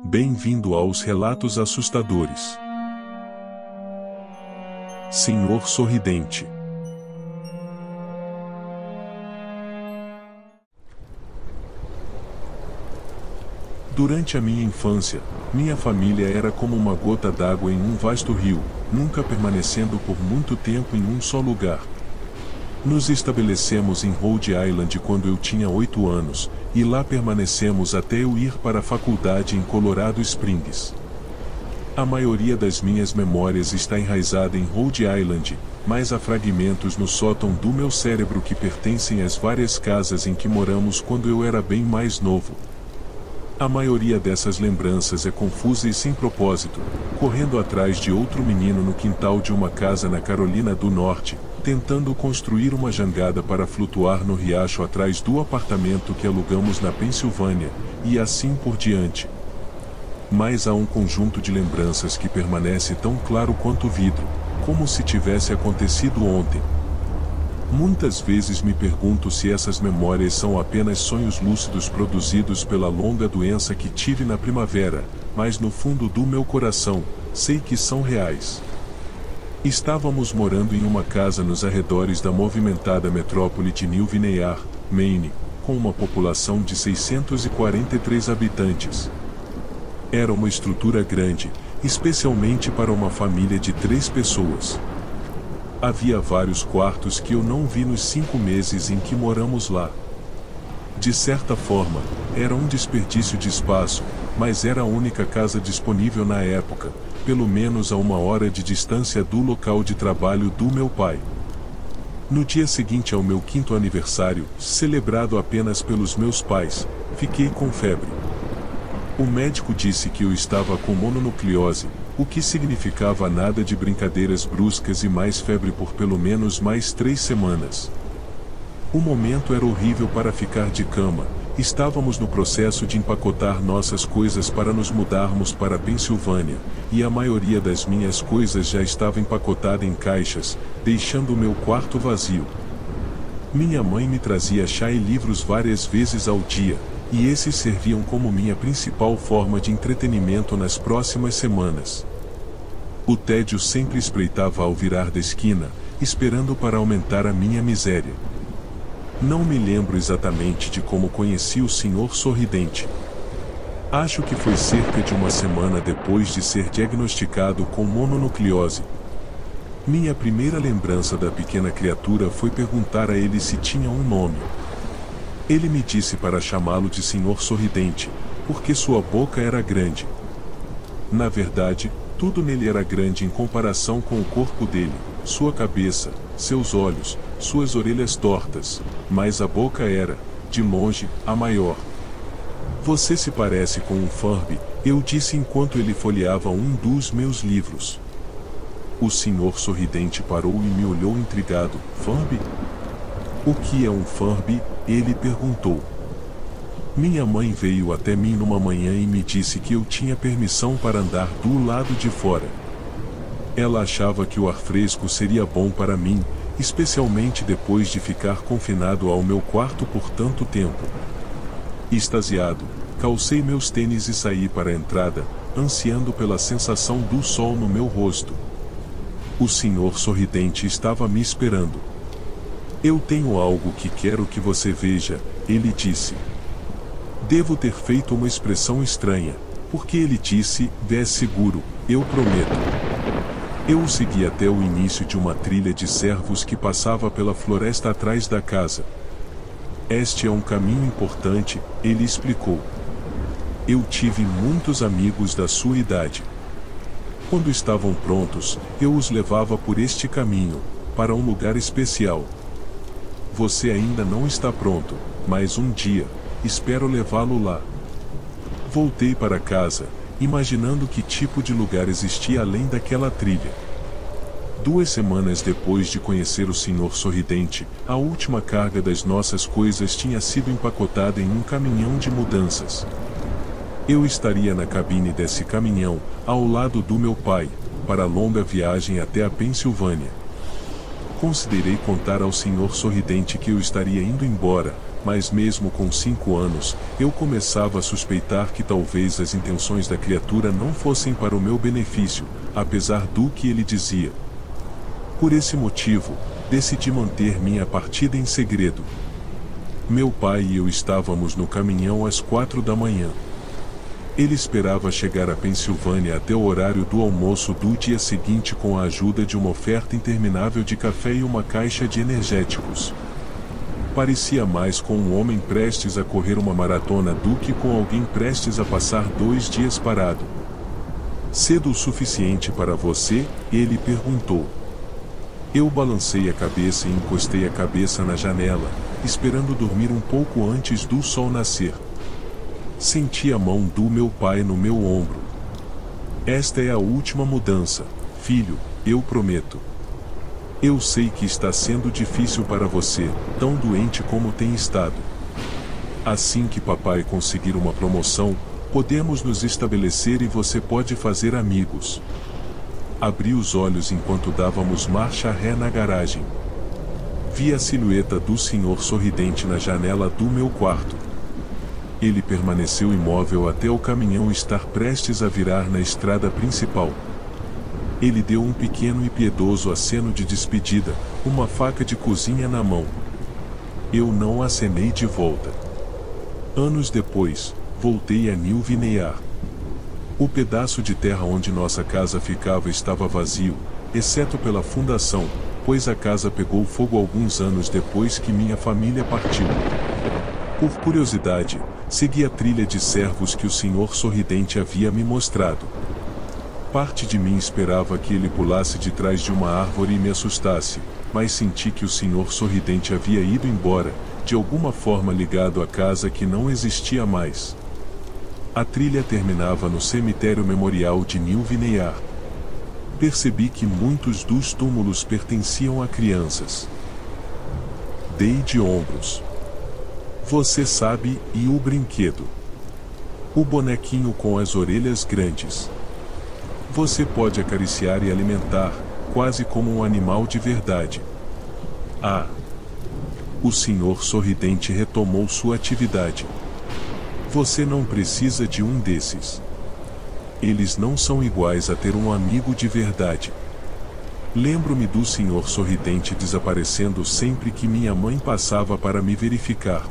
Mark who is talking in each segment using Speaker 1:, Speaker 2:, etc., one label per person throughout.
Speaker 1: Bem-vindo aos relatos assustadores. Senhor Sorridente. Durante a minha infância, minha família era como uma gota d'água em um vasto rio, nunca permanecendo por muito tempo em um só lugar. Nos estabelecemos em Rhode Island quando eu tinha 8 anos, e lá permanecemos até eu ir para a faculdade em Colorado Springs. A maioria das minhas memórias está enraizada em Rhode Island, mas há fragmentos no sótão do meu cérebro que pertencem às várias casas em que moramos quando eu era bem mais novo. A maioria dessas lembranças é confusa e sem propósito, correndo atrás de outro menino no quintal de uma casa na Carolina do Norte, tentando construir uma jangada para flutuar no riacho atrás do apartamento que alugamos na Pensilvânia, e assim por diante. Mas há um conjunto de lembranças que permanece tão claro quanto vidro, como se tivesse acontecido ontem. Muitas vezes me pergunto se essas memórias são apenas sonhos lúcidos produzidos pela longa doença que tive na primavera, mas no fundo do meu coração, sei que são reais. Estávamos morando em uma casa nos arredores da movimentada metrópole de New Vineyard, Maine, com uma população de 643 habitantes. Era uma estrutura grande, especialmente para uma família de 3 pessoas. Havia vários quartos que eu não vi nos 5 meses em que moramos lá. De certa forma, era um desperdício de espaço, mas era a única casa disponível na época, pelo menos a 1 hora de distância do local de trabalho do meu pai. No dia seguinte ao meu 5º aniversário, celebrado apenas pelos meus pais, fiquei com febre. O médico disse que eu estava com mononucleose, o que significava nada de brincadeiras bruscas e mais febre por pelo menos mais 3 semanas. O momento era horrível para ficar de cama. Estávamos no processo de empacotar nossas coisas para nos mudarmos para a Pensilvânia, e a maioria das minhas coisas já estava empacotada em caixas, deixando o meu quarto vazio. Minha mãe me trazia chá e livros várias vezes ao dia, e esses serviam como minha principal forma de entretenimento nas próximas semanas. O tédio sempre espreitava ao virar da esquina, esperando para aumentar a minha miséria. Não me lembro exatamente de como conheci o Senhor Sorridente. Acho que foi cerca de 1 semana depois de ser diagnosticado com mononucleose. Minha primeira lembrança da pequena criatura foi perguntar a ele se tinha um nome. Ele me disse para chamá-lo de Senhor Sorridente, porque sua boca era grande. Na verdade, tudo nele era grande em comparação com o corpo dele, sua cabeça, seus olhos, suas orelhas tortas, mas a boca era, de longe, a maior. Você se parece com um Furby, eu disse enquanto ele folheava um dos meus livros. O Senhor Sorridente parou e me olhou intrigado. Furby? O que é um Furby? Ele perguntou. Minha mãe veio até mim numa manhã e me disse que eu tinha permissão para andar do lado de fora. Ela achava que o ar fresco seria bom para mim, especialmente depois de ficar confinado ao meu quarto por tanto tempo. Extasiado, calcei meus tênis e saí para a entrada, ansiando pela sensação do sol no meu rosto. O Senhor Sorridente estava me esperando. Eu tenho algo que quero que você veja, ele disse. Devo ter feito uma expressão estranha, porque ele disse, vê seguro, eu prometo. Eu o segui até o início de uma trilha de cervos que passava pela floresta atrás da casa. Este é um caminho importante, ele explicou. Eu tive muitos amigos da sua idade. Quando estavam prontos, eu os levava por este caminho, para um lugar especial. Você ainda não está pronto, mas um dia, espero levá-lo lá. Voltei para casa, imaginando que tipo de lugar existia além daquela trilha. 2 semanas depois de conhecer o Senhor Sorridente, a última carga das nossas coisas tinha sido empacotada em um caminhão de mudanças. Eu estaria na cabine desse caminhão, ao lado do meu pai, para a longa viagem até a Pensilvânia. Considerei contar ao Senhor Sorridente que eu estaria indo embora, mas mesmo com 5 anos, eu começava a suspeitar que talvez as intenções da criatura não fossem para o meu benefício, apesar do que ele dizia. Por esse motivo, decidi manter minha partida em segredo. Meu pai e eu estávamos no caminhão às 4 da manhã. Ele esperava chegar à Pensilvânia até o horário do almoço do dia seguinte com a ajuda de uma oferta interminável de café e uma caixa de energéticos. Parecia mais com um homem prestes a correr uma maratona do que com alguém prestes a passar 2 dias parado. Cedo o suficiente para você? Ele perguntou. Eu balancei a cabeça e encostei a cabeça na janela, esperando dormir um pouco antes do sol nascer. Senti a mão do meu pai no meu ombro. Esta é a última mudança, filho, eu prometo. Eu sei que está sendo difícil para você, tão doente como tem estado. Assim que papai conseguir uma promoção, podemos nos estabelecer e você pode fazer amigos. Abri os olhos enquanto dávamos marcha ré na garagem. Vi a silhueta do senhor sorridente na janela do meu quarto. Ele permaneceu imóvel até o caminhão estar prestes a virar na estrada principal. Ele deu um pequeno e piedoso aceno de despedida, uma faca de cozinha na mão. Eu não acenei de volta. Anos depois, voltei a New Vineyard. O pedaço de terra onde nossa casa ficava estava vazio, exceto pela fundação, pois a casa pegou fogo alguns anos depois que minha família partiu. Por curiosidade, segui a trilha de servos que o senhor sorridente havia me mostrado. Parte de mim esperava que ele pulasse de trás de uma árvore e me assustasse, mas senti que o senhor sorridente havia ido embora, de alguma forma ligado à casa que não existia mais. A trilha terminava no cemitério memorial de New Vineyard. Percebi que muitos dos túmulos pertenciam a crianças. Dei de ombros. Você sabe, e o brinquedo? O bonequinho com as orelhas grandes. Você pode acariciar e alimentar, quase como um animal de verdade. Ah! O senhor sorridente retomou sua atividade. Você não precisa de um desses. Eles não são iguais a ter um amigo de verdade. Lembro-me do senhor sorridente desaparecendo sempre que minha mãe passava para me verificar.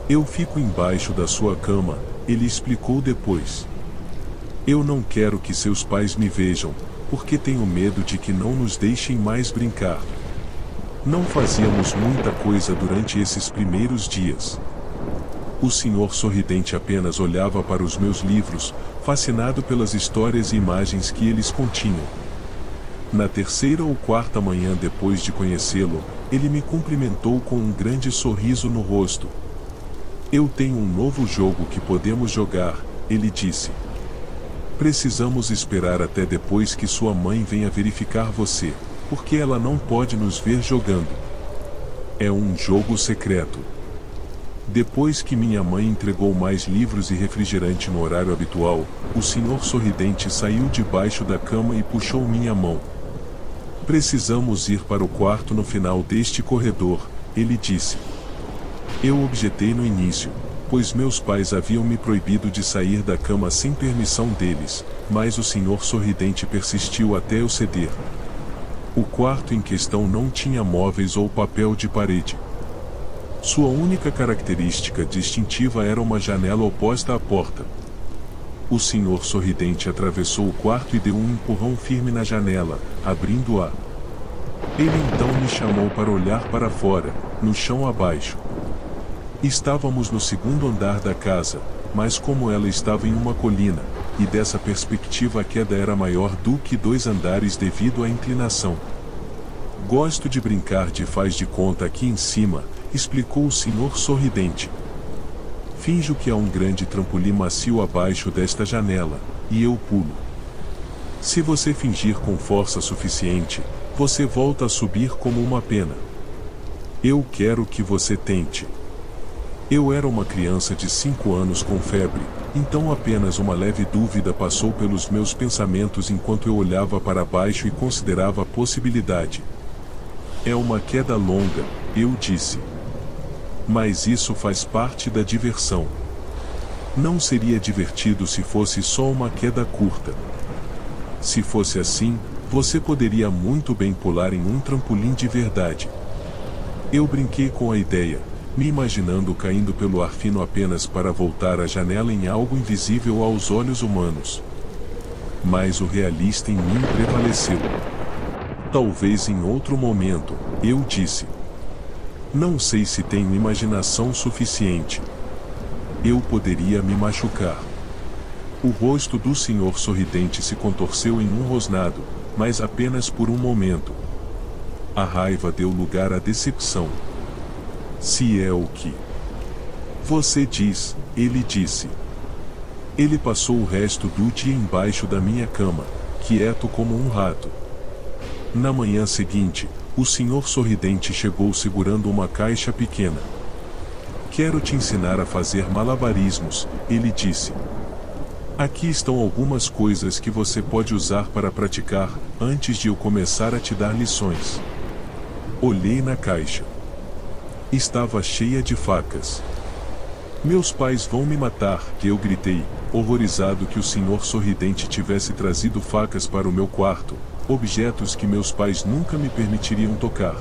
Speaker 1: Eu fico embaixo da sua cama, ele explicou depois. Eu não quero que seus pais me vejam, porque tenho medo de que não nos deixem mais brincar. Não fazíamos muita coisa durante esses primeiros dias. O senhor sorridente apenas olhava para os meus livros, fascinado pelas histórias e imagens que eles continham. Na 3ª ou 4ª manhã depois de conhecê-lo, ele me cumprimentou com um grande sorriso no rosto. Eu tenho um novo jogo que podemos jogar, ele disse. Precisamos esperar até depois que sua mãe venha verificar você, porque ela não pode nos ver jogando. É um jogo secreto. Depois que minha mãe entregou mais livros e refrigerante no horário habitual, o senhor sorridente saiu debaixo da cama e puxou minha mão. Precisamos ir para o quarto no final deste corredor, ele disse. Eu objetei no início, pois meus pais haviam me proibido de sair da cama sem permissão deles, mas o senhor sorridente persistiu até eu ceder. O quarto em questão não tinha móveis ou papel de parede. Sua única característica distintiva era uma janela oposta à porta. O senhor sorridente atravessou o quarto e deu um empurrão firme na janela, abrindo-a. Ele então me chamou para olhar para fora, no chão abaixo. Estávamos no 2º andar da casa, mas como ela estava em uma colina, e dessa perspectiva a queda era maior do que 2 andares devido à inclinação. Gosto de brincar de faz de conta aqui em cima, explicou o senhor sorridente. Finjo que há um grande trampolim macio abaixo desta janela, e eu pulo. Se você fingir com força suficiente, você volta a subir como uma pena. Eu quero que você tente. Eu era uma criança de 5 anos com febre, então apenas uma leve dúvida passou pelos meus pensamentos enquanto eu olhava para baixo e considerava a possibilidade. É uma queda longa, eu disse. Mas isso faz parte da diversão. Não seria divertido se fosse só uma queda curta. Se fosse assim, você poderia muito bem pular em um trampolim de verdade. Eu brinquei com a ideia, me imaginando caindo pelo ar fino apenas para voltar à janela em algo invisível aos olhos humanos. Mas o realista em mim prevaleceu. Talvez em outro momento, eu disse. Não sei se tenho imaginação suficiente. Eu poderia me machucar. O rosto do senhor sorridente se contorceu em um rosnado, mas apenas por um momento. A raiva deu lugar à decepção. Se é o que você diz, ele disse. Ele passou o resto do dia embaixo da minha cama, quieto como um rato. Na manhã seguinte, o senhor sorridente chegou segurando uma caixa pequena. Quero te ensinar a fazer malabarismos, ele disse. Aqui estão algumas coisas que você pode usar para praticar, antes de eu começar a te dar lições. Olhei na caixa. Estava cheia de facas. Meus pais vão me matar, eu gritei, horrorizado que o senhor sorridente tivesse trazido facas para o meu quarto, objetos que meus pais nunca me permitiriam tocar.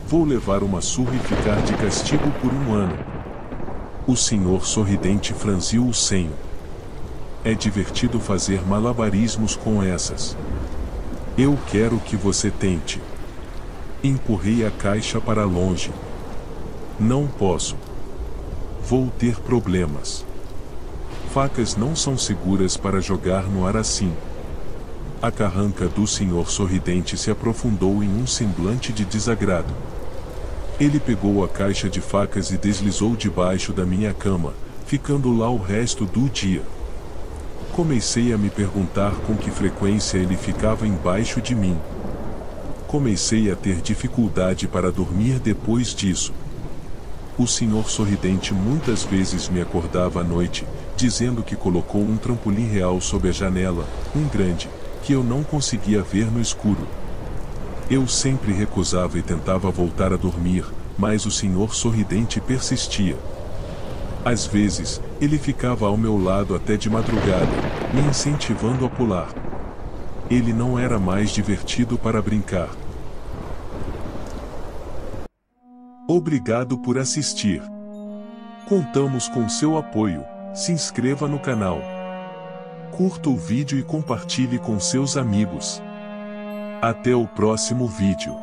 Speaker 1: Vou levar uma surra e ficar de castigo por um ano. O senhor sorridente franziu o senho. É divertido fazer malabarismos com essas. Eu quero que você tente. Empurrei a caixa para longe. Não posso. Vou ter problemas. Facas não são seguras para jogar no ar assim. A carranca do senhor sorridente se aprofundou em um semblante de desagrado. Ele pegou a caixa de facas e deslizou debaixo da minha cama, ficando lá o resto do dia. Comecei a me perguntar com que frequência ele ficava embaixo de mim. Comecei a ter dificuldade para dormir depois disso. O senhor sorridente muitas vezes me acordava à noite, dizendo que colocou um trampolim real sob a janela, um grande, que eu não conseguia ver no escuro. Eu sempre recusava e tentava voltar a dormir, mas o senhor sorridente persistia. Às vezes, ele ficava ao meu lado até de madrugada, me incentivando a pular. Ele não era mais divertido para brincar. Obrigado por assistir. Contamos com seu apoio. Se inscreva no canal. Curta o vídeo e compartilhe com seus amigos. Até o próximo vídeo.